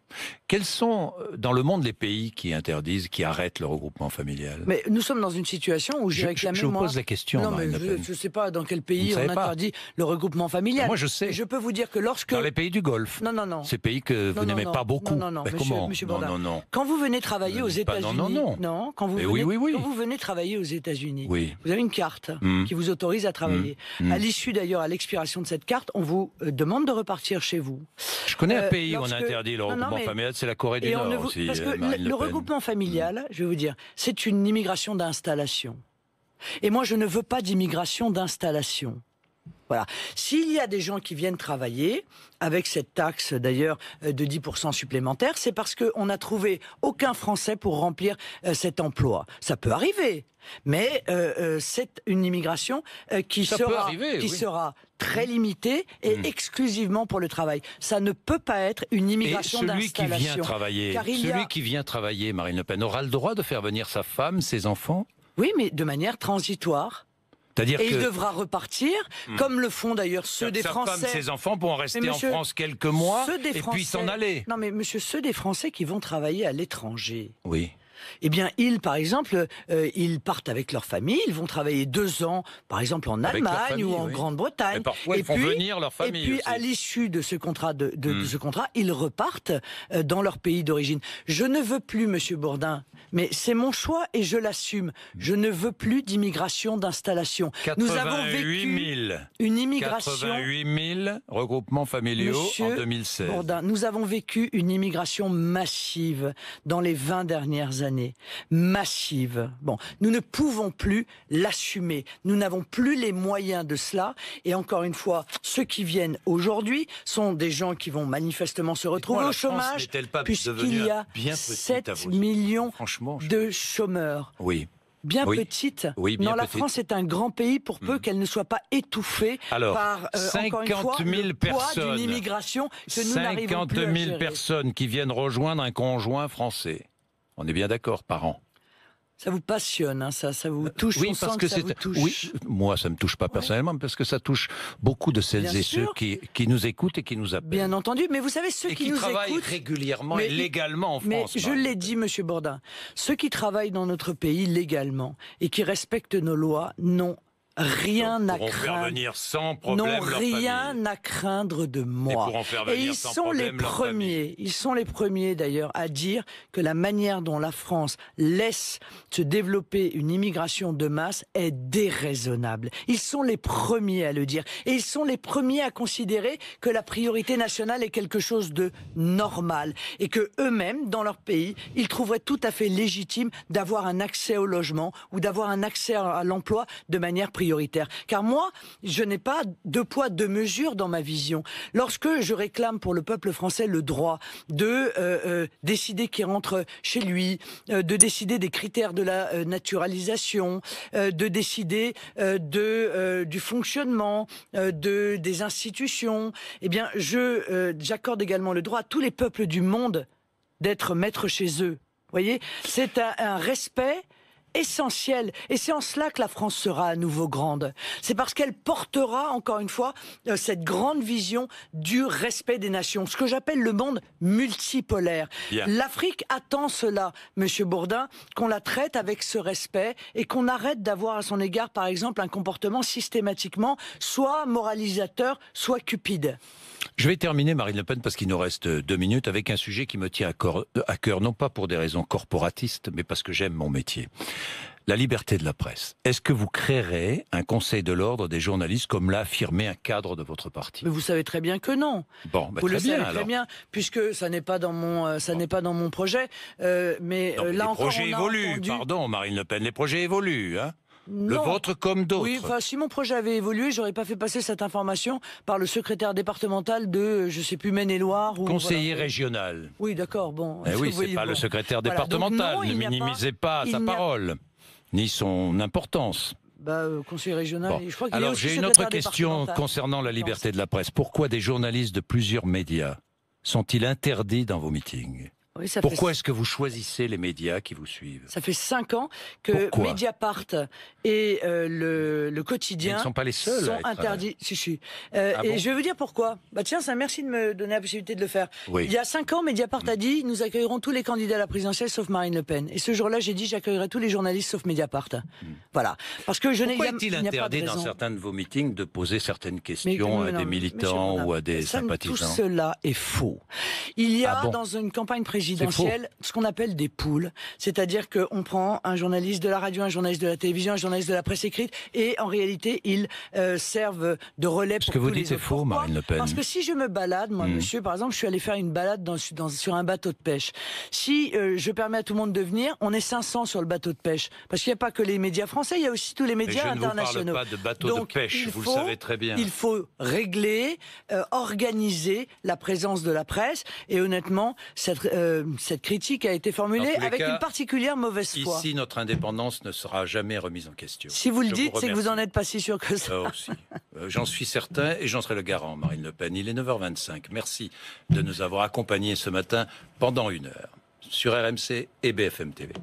Quels sont, dans le monde, les pays qui interdisent, qui arrêtent le regroupement familial? Mais nous sommes dans une situation où j'ai réclamé, je vous pose la question, Non, mais Marine Le Pen. je ne sais pas dans quel pays Vous on ne savez pas. interdit le regroupement familial. Moi, je sais. Je peux vous dire que lorsque... Dans les pays du Golfe. Non. Ces pays que vous n'aimez pas beaucoup. Non. Ben, comment? Monsieur Bourdin. Non. Quand vous venez travailler aux États-Unis... Non. Quand vous Mais venez, oui. Quand vous venez travailler aux États-Unis, Oui. vous avez une carte qui vous autorise à travailler. À l'issue, d'ailleurs, à l'expiration de cette carte, on vous demande de repartir chez vous. Je connais un pays où on a lorsque- interdit le Non, regroupement mais- familial, c'est la Corée du Et on Nord ne vous- aussi. Parce que Marine le Le Pen. regroupement familial, je vais vous dire, c'est une immigration d'installation. Et moi, je ne veux pas d'immigration d'installation. Voilà. S'il y a des gens qui viennent travailler, avec cette taxe d'ailleurs de 10% supplémentaire, c'est parce qu'on n'a trouvé aucun Français pour remplir cet emploi. Ça peut arriver, mais c'est une immigration qui sera très limitée et exclusivement pour le travail. Ça ne peut pas être une immigration Et celui qui d'installation. vient travailler, qui vient travailler, Marine Le Pen, aura le droit de faire venir sa femme, ses enfants? Oui, mais de manière transitoire. C'est-à-dire Et que il devra repartir, comme le font d'ailleurs ceux des sa Français. femme, ses enfants pourront rester monsieur, en France quelques mois ceux des et puis s'en Français- aller. Non mais monsieur, ceux des Français qui vont travailler à l'étranger, Oui. eh bien ils, par exemple, ils partent avec leur famille, ils vont travailler 2 ans, par exemple en Avec leur Allemagne famille, ou en oui. Grande-Bretagne. Et parfois, ils font venir leur famille Et puis aussi. à l'issue de ce contrat, de ce contrat, ils repartent dans leur pays d'origine. Je ne veux plus, monsieur Bourdin, mais c'est mon choix et je l'assume. Je ne veux plus d'immigration d'installation. Nous avons vécu une immigration... 88 000 regroupements familiaux Monsieur en 2016. Bourdin, nous avons vécu une immigration massive dans les 20 dernières années. Massive. Bon, nous ne pouvons plus l'assumer. Nous n'avons plus les moyens de cela. Et encore une fois, ceux qui viennent aujourd'hui sont des gens qui vont manifestement se retrouver au chômage, puisqu'il y a 7 millions de chômeurs. Oui. Bien Oui. petite. Oui, bien non, la petite. France est un grand pays pour peu qu'elle ne soit pas étouffée Alors, par 50 000 encore une fois, le poids personnes. d'une immigration que nous n'arrivons 50 plus à 000 gérer. personnes qui viennent rejoindre un conjoint français. On est bien d'accord, par an. Ça vous passionne, hein, ça vous touche. Oui, on parce sent que ça c'est. vous touche. Oui, moi, ça me touche pas personnellement, parce que ça touche beaucoup de celles Bien et sûr. ceux qui nous écoutent et qui nous appellent. Bien entendu, mais vous savez, ceux et qui qui nous travaillent écoutent... régulièrement Mais et légalement en Mais France. je l'ai dit, monsieur Bourdin, ceux qui travaillent dans notre pays légalement et qui respectent nos lois n'ont rien à Pourront faire craindre. venir sans problème N'ont leur rien famille. à craindre de Et moi. pourront faire Et venir ils sans sont les problème leur famille. premiers, ils sont les premiers d'ailleurs à dire que la manière dont la France laisse se développer une immigration de masse est déraisonnable. Ils sont les premiers à le dire. Et ils sont les premiers à considérer que la priorité nationale est quelque chose de normal. Et que eux-mêmes, dans leur pays, ils trouveraient tout à fait légitime d'avoir un accès au logement ou d'avoir un accès à l'emploi de manière prioritaire. Car moi, je n'ai pas 2 poids 2 mesures dans ma vision. Lorsque je réclame pour le peuple français le droit de décider qui rentre chez lui, de décider des critères de la naturalisation, de décider du fonctionnement des institutions, eh bien, j'accorde également le droit à tous les peuples du monde d'être maîtres chez eux. Vous voyez, c'est un respect essentiel. Et c'est en cela que la France sera à nouveau grande. C'est parce qu'elle portera, encore une fois, cette grande vision du respect des nations. Ce que j'appelle le monde multipolaire. Bien. L'Afrique attend cela, monsieur Bourdin, qu'on la traite avec ce respect et qu'on arrête d'avoir à son égard, par exemple, un comportement systématiquement soit moralisateur, soit cupide. Je vais terminer, Marine Le Pen, parce qu'il nous reste 2 minutes, avec un sujet qui me tient à cœur, non pas pour des raisons corporatistes, mais parce que j'aime mon métier. La liberté de la presse. Est-ce que vous créerez un conseil de l'ordre des journalistes, comme l'a affirmé un cadre de votre parti? Mais vous savez très bien que non. Bon, Vous très le bien, savez très alors. bien, puisque ça n'est pas dans mon, ça n'est pas dans mon projet. Mais Non, mais là les encore, projets on a évoluent, entendu... pardon, Marine Le Pen, les projets évoluent, hein. Le Non. vôtre comme d'autres. Oui, enfin, si mon projet avait évolué, j'aurais pas fait passer cette information par le secrétaire départemental de, je sais plus, Maine-et-Loire ou Conseiller voilà. régional. Oui, d'accord, bon. Eh oui, Vous c'est voyez, pas bon. le secrétaire Voilà, donc départemental. non, Ne il n'y a minimisez pas il sa n'y a- parole, ni son importance. Conseiller régional. Bon. Je crois qu'il est Alors aussi j'ai une autre secrétaire question départemental. concernant la liberté de la presse. Pourquoi des journalistes de plusieurs médias sont-ils interdits dans vos meetings? Oui, ça Pourquoi fait... est-ce que vous choisissez les médias qui vous suivent? Ça fait 5 ans que Pourquoi Mediapart et le Ils quotidien ne sont pas les seuls sont à être... interdits. Si. Ah Et bon? je vais vous dire pourquoi. Tiens, merci de me donner la possibilité de le faire. Oui. Il y a 5 ans, Mediapart a dit nous accueillerons tous les candidats à la présidentielle sauf Marine Le Pen. Et ce jour-là, j'ai dit j'accueillerai tous les journalistes sauf Mediapart. Voilà. Parce que je n'ai Pourquoi est-il il n'y a pas de interdit dans raison. certains de vos meetings de poser certaines questions à des militants ou à des sympathisants? Tout cela est faux. Il y a Ah bon? dans une campagne présidentielle ce qu'on appelle des poules, c'est-à-dire qu'on prend un journaliste de la radio, un journaliste de la télévision, un journaliste de la presse écrite, et en réalité ils servent de relais pour Ce que vous tous les dites est autres. faux, Pourquoi? Marine Le Pen. Parce que si je me balade, moi, monsieur, par exemple, je suis allé faire une balade sur un bateau de pêche. Si je permets à tout le monde de venir, on est 500 sur le bateau de pêche, parce qu'il n'y a pas que les médias français, il y a aussi tous les médias Mais je ne vous internationaux. parle pas de bateau Donc, de pêche, il vous faut- le savez très bien. Il faut régler, organiser la présence de la presse. Et honnêtement, cette critique a été formulée Dans tous les avec cas, une particulière mauvaise foi. Ici, notre indépendance ne sera jamais remise en question. Si vous le Je dites, c'est que vous remercie. n'en êtes pas si sûr que ça. Aussi. J'en suis certain et j'en serai le garant, Marine Le Pen. Il est 9h25. Merci de nous avoir accompagnés ce matin pendant 1 heure sur RMC et BFM TV.